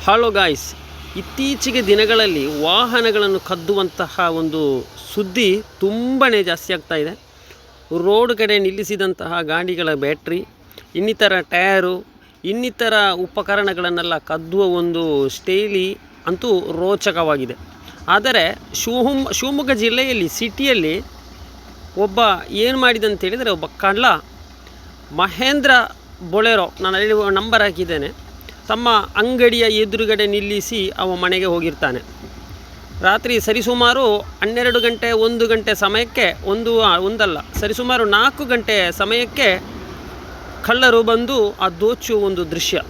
Hello guys, ಇತ್ತೀಚೆಗೆ ದಿನಗಳಲ್ಲಿ ವಾಹನಗಳನ್ನು ಕದ್ದುವಂತಹ ಒಂದು ಸುದ್ದಿ ತುಂಬಾ ಜಾಸ್ತಿ ಆಗ್ತಾ ಇದೆ. ರೋಡ್ ಕಡೆ ನಿಲ್ಲಿಸಿದಂತಹ ಗಾಡಿಗಳ ಬ್ಯಾಟ್ರಿ, ಇನ್ನಿತರ ಟಯರು, ಇನ್ನಿತರ ಉಪಕರಣಗಳನ್ನೆಲ್ಲ ಕದ್ದುವ ಒಂದು ಸ್ಟೈಲಿ ಅಂತೂ ರೋಚಕವಾಗಿದೆ. ಆದರೆ ಶಿವಮೊಗ್ಗ ಜಿಲ್ಲೆಯಲ್ಲಿ ಸಿಟಿಯಲ್ಲಿ ಒಬ್ಬ ಏನು ಮಾಡಿದಂತ ಹೇಳಿದರೆ, ಒಬ್ಬ ಕಳ್ಳ ಮಹೇಂದ್ರ ಬೊಲೆರೋ, ನಾನು ಅಲ್ಲಿ ನಂಬರ್ ಹಾಕಿದ್ದೇನೆ, ತಮ್ಮ ಅಂಗಡಿಯ ಎದುರುಗಡೆ ನಿಲ್ಲಿಸಿ ಅವ ಮನೆಗೆ ಹೋಗಿರ್ತಾನೆ. ರಾತ್ರಿ ಸರಿಸುಮಾರು 12 ಗಂಟೆ 1 ಗಂಟೆ ಸಮಯಕ್ಕೆ ಸರಿಸುಮಾರು 4 ಗಂಟೆ ಸಮಯಕ್ಕೆ ಕಳ್ಳರು ಬಂದು ಆ ದೋಚುವ ಒಂದು ದೃಶ್ಯ.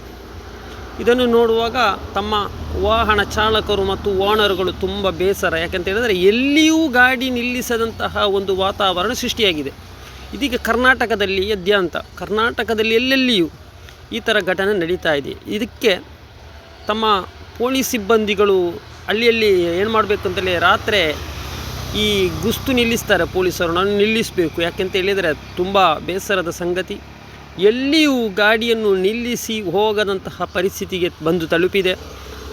ಇದನ್ನು ನೋಡುವಾಗ ತಮ್ಮ ವಾಹನ ಚಾಲಕರು ಮತ್ತು ಓನರ್ಗಳು ತುಂಬ ಬೇಸರ. ಯಾಕಂತ ಹೇಳಿದರೆ ಎಲ್ಲಿಯೂ ಗಾಡಿ ನಿಲ್ಲಿಸದಂತಹ ಒಂದು ವಾತಾವರಣ ಸೃಷ್ಟಿಯಾಗಿದೆ. ಇದೀಗ ಕರ್ನಾಟಕದಲ್ಲಿ ಎಲ್ಲೆಲ್ಲಿಯೂ ಈ ಥರ ಘಟನೆ ನಡೀತಾ ಇದೆ. ಇದಕ್ಕೆ ತಮ್ಮ ಪೊಲೀಸ್ ಸಿಬ್ಬಂದಿಗಳು ಅಲ್ಲಿ ಏನು ಮಾಡಬೇಕು ಅಂತಲೇ ರಾತ್ರಿ ಈ ಗುಸ್ತು ನಿಲ್ಲಿಸ್ತಾರೆ. ಪೊಲೀಸರು ನಾನು ನಿಲ್ಲಿಸಬೇಕು, ಯಾಕೆಂತ ಹೇಳಿದರೆ ತುಂಬ ಬೇಸರದ ಸಂಗತಿ. ಎಲ್ಲಿಯೂ ಗಾಡಿಯನ್ನು ನಿಲ್ಲಿಸಿ ಹೋಗದಂತಹ ಪರಿಸ್ಥಿತಿಗೆ ಬಂದು ತಲುಪಿದೆ.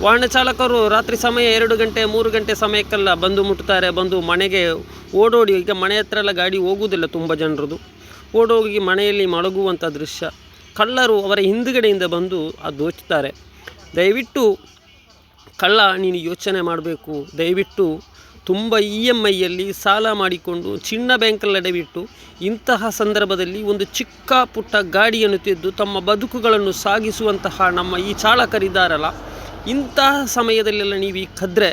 ವಾಹನ ಚಾಲಕರು ರಾತ್ರಿ ಸಮಯ 2 ಗಂಟೆ 3 ಗಂಟೆ ಸಮಯಕ್ಕೆಲ್ಲ ಬಂದು ಮುಟ್ತಾರೆ. ಬಂದು ಮನೆಗೆ ಓಡೋಡಿ, ಈಗ ಮನೆ ಹತ್ರ ಎಲ್ಲ ಗಾಡಿ ಹೋಗುವುದಿಲ್ಲ ತುಂಬ ಜನರದು, ಓಡೋಗಿ ಮನೆಯಲ್ಲಿ ಮಲಗುವಂಥ ದೃಶ್ಯ. ಕಳ್ಳರು ಅವರ ಹಿಂದುಗಡೆಯಿಂದ ಬಂದು ದೋಚ್ತಾರೆ. ದಯವಿಟ್ಟು ಕಳ್ಳ, ನೀನು ಯೋಚನೆ ಮಾಡಬೇಕು. ದಯವಿಟ್ಟು ತುಂಬ EMIಯಲ್ಲಿ ಸಾಲ ಮಾಡಿಕೊಂಡು ಚಿನ್ನ ಬ್ಯಾಂಕಲ್ಲಿ ಬಿಟ್ಟು ಇಂತಹ ಸಂದರ್ಭದಲ್ಲಿ ಒಂದು ಚಿಕ್ಕ ಪುಟ್ಟ ಗಾಡಿಯನ್ನು ತೆಗೆದು ತಮ್ಮ ಬದುಕುಗಳನ್ನು ಸಾಗಿಸುವಂತಹ ನಮ್ಮ ಈ ಚಾಲಕರಿದ್ದಾರಲ್ಲ, ಇಂತಹ ಸಮಯದಲ್ಲೆಲ್ಲ ನೀವು ಈ ಕದ್ರೆ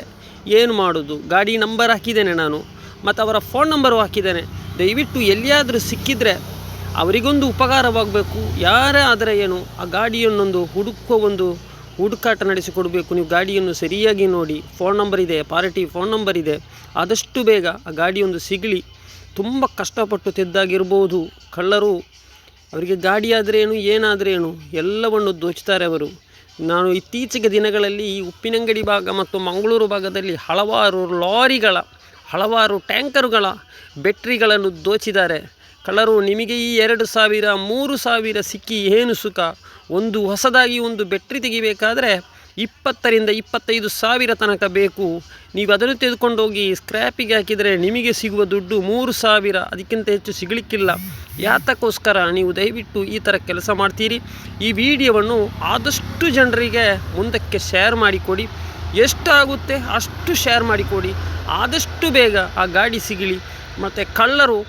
ಏನು ಮಾಡೋದು? ಗಾಡಿ ನಂಬರ್ ಹಾಕಿದ್ದೇನೆ ನಾನು, ಮತ್ತು ಅವರ ಫೋನ್ ನಂಬರು ಹಾಕಿದ್ದೇನೆ. ದಯವಿಟ್ಟು ಎಲ್ಲಿಯಾದರೂ ಸಿಕ್ಕಿದರೆ ಅವರಿಗೊಂದು ಉಪಕಾರವಾಗಬೇಕು. ಯಾರೇ ಆದರೆ ಏನು, ಆ ಗಾಡಿಯನ್ನೊಂದು ಹುಡುಕಾಟ ನಡೆಸಿಕೊಡಬೇಕು. ನೀವು ಗಾಡಿಯನ್ನು ಸರಿಯಾಗಿ ನೋಡಿ, ಫೋನ್ ನಂಬರ್ ಇದೆ, ಪಾರ್ಟಿ ಫೋನ್ ನಂಬರ್ ಇದೆ. ಆದಷ್ಟು ಬೇಗ ಆ ಗಾಡಿಯೊಂದು ಸಿಗಲಿ. ತುಂಬ ಕಷ್ಟಪಟ್ಟು ತೆದ್ದಾಗಿರ್ಬೋದು ಕಳ್ಳರು. ಅವರಿಗೆ ಗಾಡಿ ಆದರೇನು ಏನಾದರೇನು ಎಲ್ಲವನ್ನು ದೋಚ್ತಾರೆ ಅವರು. ನಾನು ಇತ್ತೀಚೆಗೆ ದಿನಗಳಲ್ಲಿ ಈ ಉಪ್ಪಿನಂಗಡಿ ಭಾಗ ಮತ್ತು ಮಂಗಳೂರು ಭಾಗದಲ್ಲಿ ಹಲವಾರು ಟ್ಯಾಂಕರುಗಳ ಬ್ಯಾಟ್ರಿಗಳನ್ನು ದೋಚಿದ್ದಾರೆ ಕಳ್ಳರು. ನಿಮಗೆ ಈ 2,000 3,000 ಸಿಕ್ಕಿ ಏನು ಸುಖ? ಹೊಸದಾಗಿ ಒಂದು ಬ್ಯಾಟ್ರಿ ತೆಗಿಬೇಕಾದ್ರೆ 20,000 ರಿಂದ 25,000 ತನಕ ಬೇಕು. ನೀವು ಅದನ್ನು ತೆಗೆದುಕೊಂಡೋಗಿ ಸ್ಕ್ರ್ಯಾಪಿಗೆ ಹಾಕಿದರೆ ನಿಮಗೆ ಸಿಗುವ ದುಡ್ಡು 3,000, ಅದಕ್ಕಿಂತ ಹೆಚ್ಚು ಸಿಗಲಿಕ್ಕಿಲ್ಲ. ಯಾತಕ್ಕೋಸ್ಕರ ನೀವು ದಯವಿಟ್ಟು ಈ ಥರ ಕೆಲಸ ಮಾಡ್ತೀರಿ? ಈ ವಿಡಿಯೋವನ್ನು ಆದಷ್ಟು ಜನರಿಗೆ ಮುಂದಕ್ಕೆ ಶೇರ್ ಮಾಡಿಕೊಡಿ. ಎಷ್ಟಾಗುತ್ತೆ ಅಷ್ಟು ಶೇರ್ ಮಾಡಿಕೊಡಿ. ಆದಷ್ಟು ಬೇಗ ಆ ಗಾಡಿ ಸಿಗಲಿ ಮತ್ತು ಕಳ್ಳರು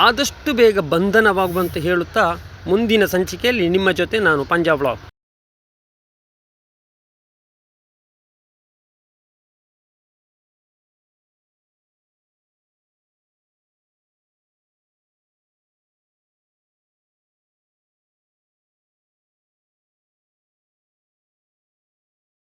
ಆದಷ್ಟು ಬೇಗ ಬಂಧನವಾಗುವಂತೆ ಹೇಳುತ್ತಾ ಮುಂದಿನ ಸಂಚಿಕೆಯಲ್ಲಿ ನಿಮ್ಮ ಜೊತೆ ನಾನು ಪಂಜಾಬ್ ವ್ಲಾಗ್.